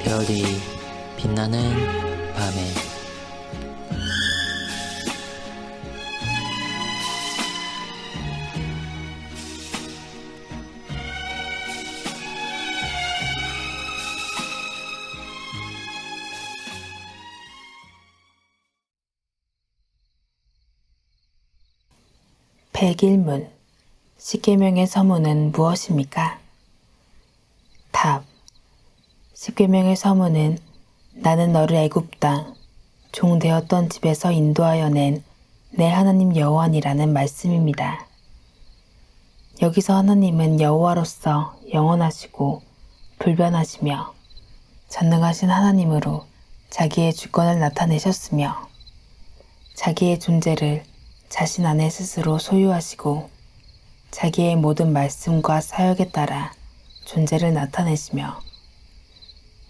별이 빛나는 밤에 백일문, 십계명의 서문은 무엇입니까? 답. 십계명의 서문은 나는 너를 애굽 땅 종 되었던 집에서 인도하여 낸 내 하나님 여호와니라는 말씀입니다. 여기서 하나님은 여호와로서 영원하시고 불변하시며 전능하신 하나님으로 자기의 주권을 나타내셨으며 자기의 존재를 자신 안에 스스로 소유하시고 자기의 모든 말씀과 사역에 따라 존재를 나타내시며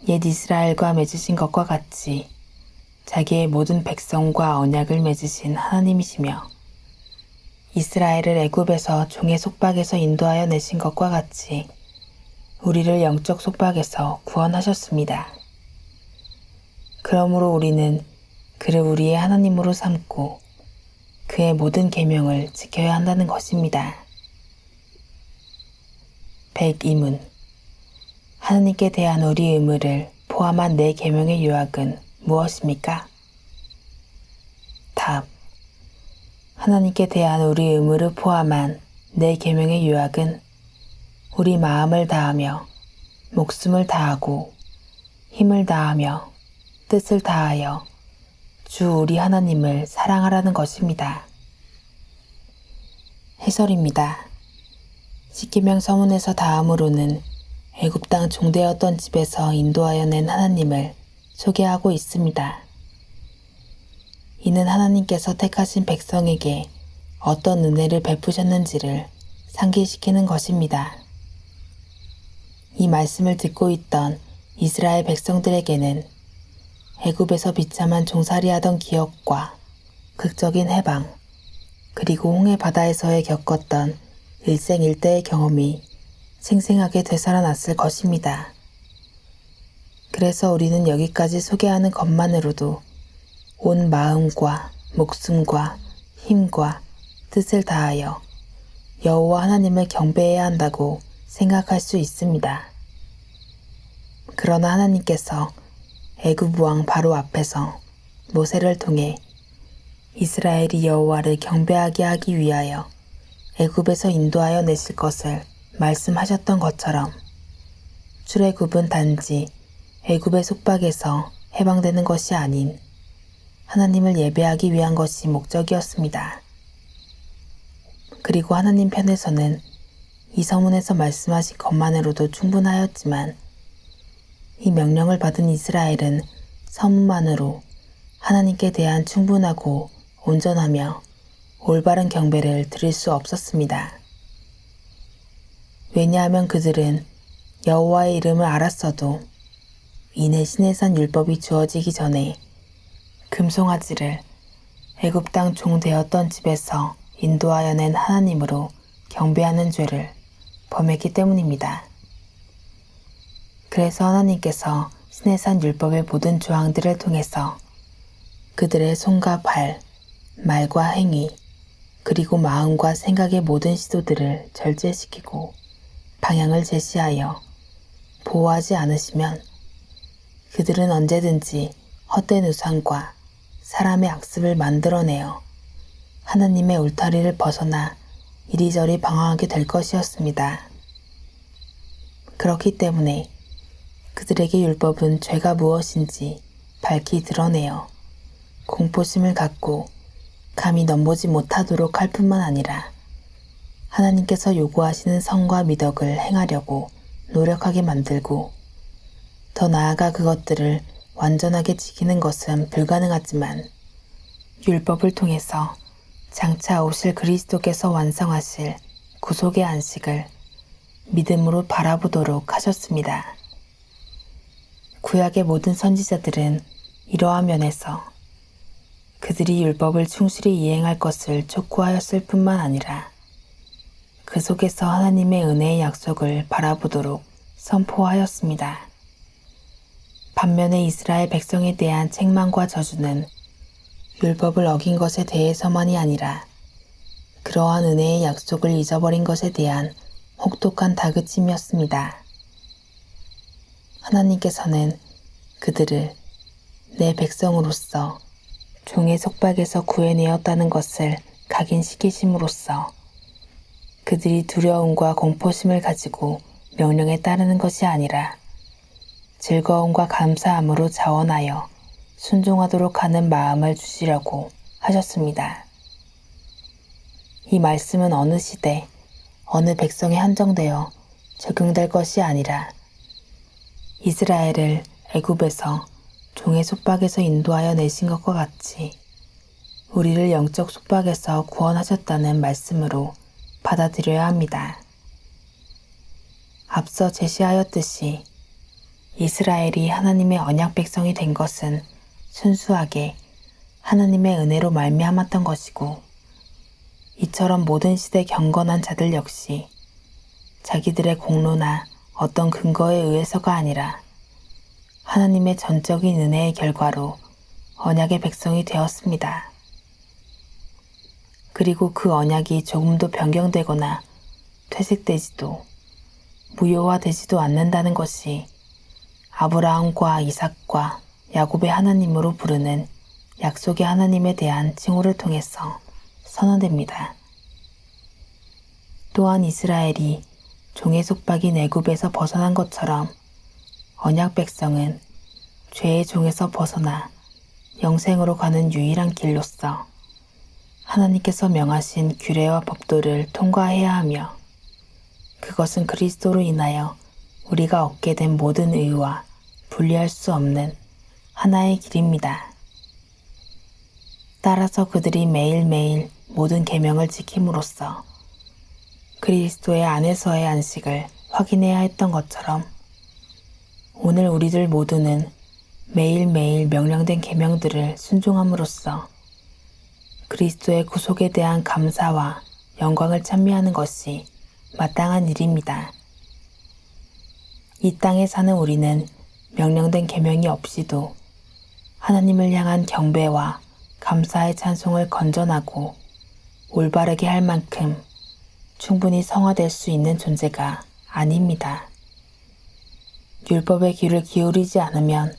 옛 이스라엘과 맺으신 것과 같이 자기의 모든 백성과 언약을 맺으신 하나님이시며 이스라엘을 애굽에서 종의 속박에서 인도하여 내신 것과 같이 우리를 영적 속박에서 구원하셨습니다. 그러므로 우리는 그를 우리의 하나님으로 삼고 그의 모든 계명을 지켜야 한다는 것입니다. 백이문, 하나님께 대한 우리 의무를 포함한 내 계명의 요약은 무엇입니까? 답. 하나님께 대한 우리 의무를 포함한 내 계명의 요약은 우리 마음을 다하며 목숨을 다하고 힘을 다하며 뜻을 다하여 주 우리 하나님을 사랑하라는 것입니다. 해설입니다. 십계명 서문에서 다음으로는 애굽 땅 종되었던 집에서 인도하여 낸 하나님을 소개하고 있습니다. 이는 하나님께서 택하신 백성에게 어떤 은혜를 베푸셨는지를 상기시키는 것입니다. 이 말씀을 듣고 있던 이스라엘 백성들에게는 애굽에서 비참한 종살이하던 기억과 극적인 해방, 그리고 홍해 바다에서의 겪었던 일생일대의 경험이 생생하게 되살아났을 것입니다. 그래서 우리는 여기까지 소개하는 것만으로도 온 마음과 목숨과 힘과 뜻을 다하여 여호와 하나님을 경배해야 한다고 생각할 수 있습니다. 그러나 하나님께서 애굽 왕 바로 앞에서 모세를 통해 이스라엘이 여호와를 경배하게 하기 위하여 애굽에서 인도하여 내실 것을 말씀하셨던 것처럼 출애굽은 단지 애굽의 속박에서 해방되는 것이 아닌 하나님을 예배하기 위한 것이 목적이었습니다. 그리고 하나님 편에서는 이 서문에서 말씀하신 것만으로도 충분하였지만 이 명령을 받은 이스라엘은 서문만으로 하나님께 대한 충분하고 온전하며 올바른 경배를 드릴 수 없었습니다. 왜냐하면 그들은 여호와의 이름을 알았어도 이내 시내산 율법이 주어지기 전에 금송아지를 애굽 땅 종 되었던 집에서 인도하여 낸 하나님으로 경배하는 죄를 범했기 때문입니다. 그래서 하나님께서 시내산 율법의 모든 조항들을 통해서 그들의 손과 발, 말과 행위, 그리고 마음과 생각의 모든 시도들을 절제시키고 방향을 제시하여 보호하지 않으시면 그들은 언제든지 헛된 우상과 사람의 악습을 만들어내어 하나님의 울타리를 벗어나 이리저리 방황하게 될 것이었습니다. 그렇기 때문에 그들에게 율법은 죄가 무엇인지 밝히 드러내어 공포심을 갖고 감히 넘보지 못하도록 할 뿐만 아니라 하나님께서 요구하시는 성과 미덕을 행하려고 노력하게 만들고 더 나아가 그것들을 완전하게 지키는 것은 불가능하지만 율법을 통해서 장차 오실 그리스도께서 완성하실 구속의 안식을 믿음으로 바라보도록 하셨습니다. 구약의 모든 선지자들은 이러한 면에서 그들이 율법을 충실히 이행할 것을 촉구하였을 뿐만 아니라 그 속에서 하나님의 은혜의 약속을 바라보도록 선포하였습니다. 반면에 이스라엘 백성에 대한 책망과 저주는 율법을 어긴 것에 대해서만이 아니라 그러한 은혜의 약속을 잊어버린 것에 대한 혹독한 다그침이었습니다. 하나님께서는 그들을 내 백성으로서 종의 속박에서 구해내었다는 것을 각인시키심으로써 그들이 두려움과 공포심을 가지고 명령에 따르는 것이 아니라 즐거움과 감사함으로 자원하여 순종하도록 하는 마음을 주시려고 하셨습니다. 이 말씀은 어느 시대, 어느 백성에 한정되어 적용될 것이 아니라 이스라엘을 애굽에서 종의 속박에서 인도하여 내신 것과 같이 우리를 영적 속박에서 구원하셨다는 말씀으로 받아들여야 합니다. 앞서 제시하였듯이 이스라엘이 하나님의 언약 백성이 된 것은 순수하게 하나님의 은혜로 말미암았던 것이고, 이처럼 모든 시대 경건한 자들 역시 자기들의 공로나 어떤 근거에 의해서가 아니라 하나님의 전적인 은혜의 결과로 언약의 백성이 되었습니다. 그리고 그 언약이 조금도 변경되거나 퇴색되지도 무효화되지도 않는다는 것이 아브라함과 이삭과 야곱의 하나님으로 부르는 약속의 하나님에 대한 칭호를 통해서 선언됩니다. 또한 이스라엘이 종의 속박인 애굽에서 벗어난 것처럼 언약 백성은 죄의 종에서 벗어나 영생으로 가는 유일한 길로서 하나님께서 명하신 규례와 법도를 통과해야 하며, 그것은 그리스도로 인하여 우리가 얻게 된 모든 의와 분리할 수 없는 하나의 길입니다. 따라서 그들이 매일매일 모든 계명을 지킴으로써 그리스도의 안에서의 안식을 확인해야 했던 것처럼 오늘 우리들 모두는 매일매일 명령된 계명들을 순종함으로써 그리스도의 구속에 대한 감사와 영광을 찬미하는 것이 마땅한 일입니다. 이 땅에 사는 우리는 명령된 계명이 없이도 하나님을 향한 경배와 감사의 찬송을 건전하고 올바르게 할 만큼 충분히 성화될 수 있는 존재가 아닙니다. 율법의 귀를 기울이지 않으면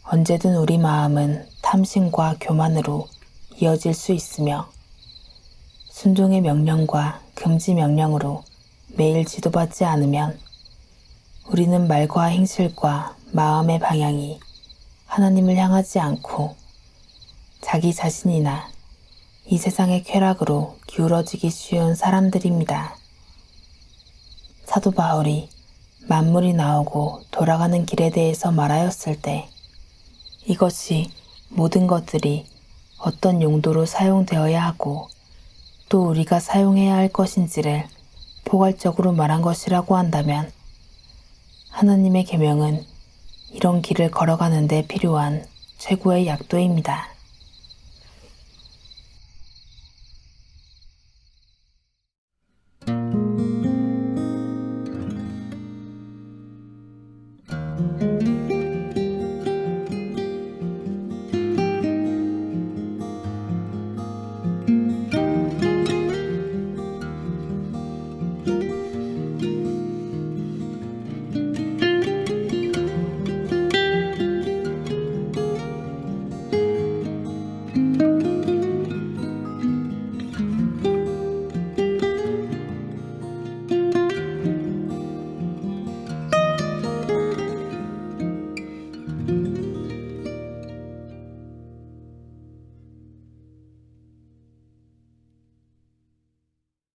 언제든 우리 마음은 탐심과 교만으로 이어질 수 있으며, 순종의 명령과 금지 명령으로 매일 지도받지 않으면 우리는 말과 행실과 마음의 방향이 하나님을 향하지 않고 자기 자신이나 이 세상의 쾌락으로 기울어지기 쉬운 사람들입니다. 사도 바울이 만물이 나오고 돌아가는 길에 대해서 말하였을 때 이것이 모든 것들이 어떤 용도로 사용되어야 하고 또 우리가 사용해야 할 것인지를 포괄적으로 말한 것이라고 한다면, 하나님의 계명은 이런 길을 걸어가는 데 필요한 최고의 약도입니다.